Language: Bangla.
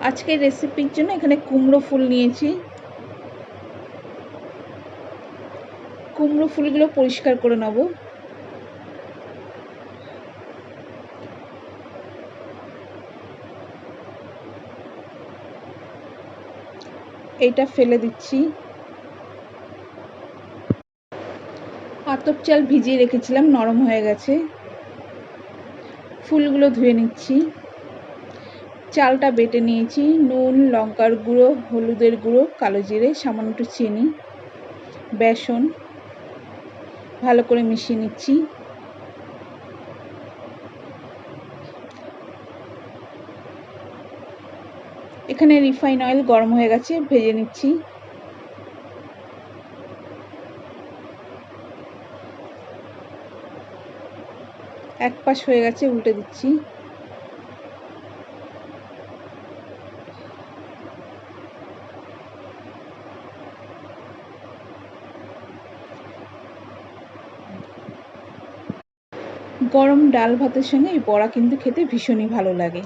আজকের রেসিপির জন্য এখানে কুমড়ো ফুল নিয়েছি। কুমড়ো ফুলগুলো পরিষ্কার করে নেব। এইটা ফেলে দিচ্ছি। আতপ চাল ভিজিয়ে রেখেছিলাম, নরম হয়ে গেছে। ফুলগুলো ধুয়ে নিচ্ছি। চালটা বেটে নিয়েছি। নুন, লঙ্কার গুঁড়ো, হলুদের গুঁড়ো, কালো জিরে, সামান্য একটু চিনি, বেসন ভালো করে মিশিয়ে নিচ্ছি। এখানে রিফাইন অয়েল গরম হয়ে গেছে, ভেজে নিচ্ছি। এক পাশ হয়ে গেছে, উল্টে দিচ্ছি। গরম ডাল ভাতের সঙ্গে এই বড়া কিন্তু খেতে ভীষণই ভালো লাগে।